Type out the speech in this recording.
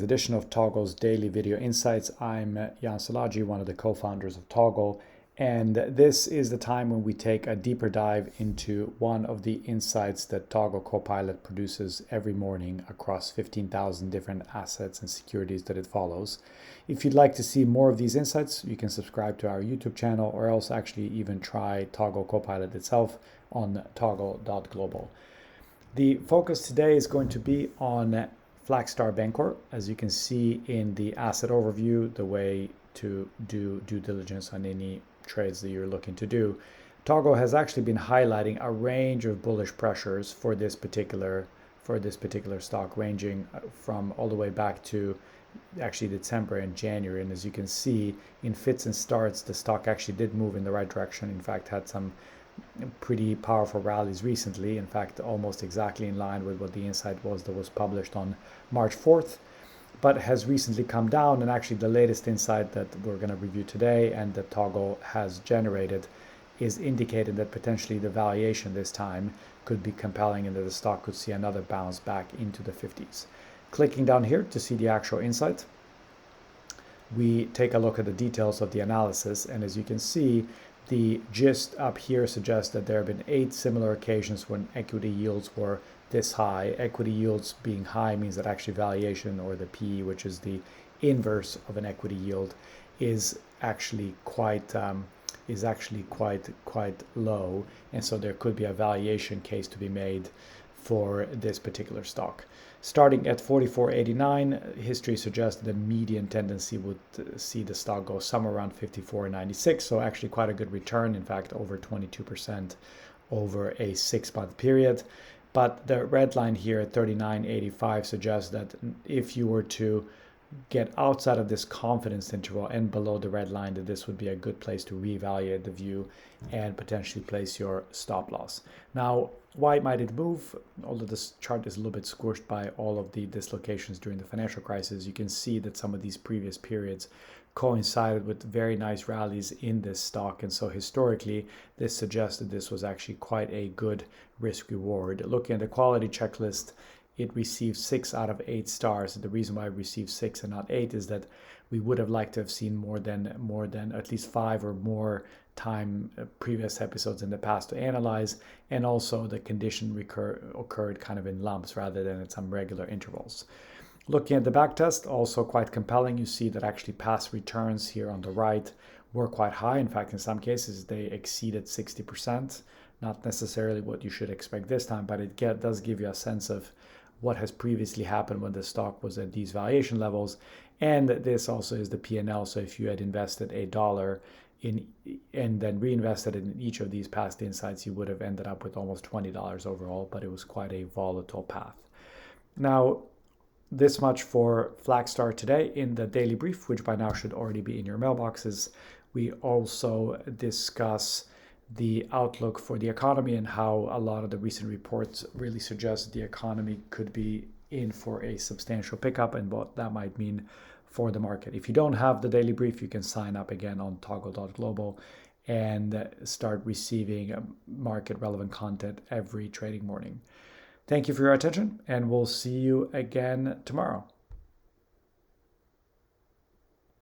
Edition of Toggle's Daily Video Insights. I'm Jan Salaji, one of the co-founders of Toggle, and this is the time when we take a deeper dive into one of the insights that Toggle Copilot produces every morning across 15,000 different assets and securities that it follows. If you'd like to see more of these insights, you can subscribe to our YouTube channel or else actually even try Toggle Copilot itself on toggle.global. The focus today is going to be on Flagstar Bancorp. As you can see in the asset overview, the way to do due diligence on any trades that you're looking to do, Toggle has actually been highlighting a range of bullish pressures for this particular stock, ranging from all the way back to actually December and January. And as you can see, in fits and starts, the stock actually did move in the right direction. In fact, had some pretty powerful rallies recently, in fact almost exactly in line with what the insight was that was published on March 4th, but has recently come down. And actually the latest insight that we're going to review today and that Toggle has generated is indicating that potentially the valuation this time could be compelling and that the stock could see another bounce back into the 50s. Clicking down here to see the actual insight, we take a look at the details of the analysis, and as you can see, the gist up here suggests that there have been 8 similar occasions when equity yields were this high. Equity yields being high means that actually valuation, or the PE, which is the inverse of an equity yield, is actually quite low, and so there could be a valuation case to be made for this particular stock. Starting at 44.89, history suggests the median tendency would see the stock go somewhere around 54.96, so actually quite a good return, in fact over 22% over a 6-month period. But the red line here at 39.85 suggests that if you were to get outside of this confidence interval and below the red line, that this would be a good place to reevaluate the view and potentially place your stop loss. Now, why might it move? Although this chart is a little bit squished by all of the dislocations during the financial crisis, you can see that some of these previous periods coincided with very nice rallies in this stock, and so historically this suggests that this was actually quite a good risk reward. Looking at the quality checklist, it received 6 out of 8 stars. The reason why it received 6 and not 8 is that we would have liked to have seen more than at least 5 or more time previous episodes in the past to analyze, and also the condition occurred kind of in lumps rather than at some regular intervals. Looking at the back test, also quite compelling. You see that actually past returns here on the right were quite high. In fact, in some cases they exceeded 60%. Not necessarily what you should expect this time, but it does give you a sense of what has previously happened when the stock was at these valuation levels. And this also is the P&L. So if you had invested $1 in and then reinvested it in each of these past insights, you would have ended up with almost $20 overall, but it was quite a volatile path. Now, this much for Flagstar today in the daily brief, which by now should already be in your mailboxes. We also discuss the outlook for the economy and how a lot of the recent reports really suggest the economy could be in for a substantial pickup and what that might mean for the market. If you don't have the daily brief, you can sign up again on toggle.global and start receiving market relevant content every trading morning. Thank you for your attention, and we'll see you again tomorrow.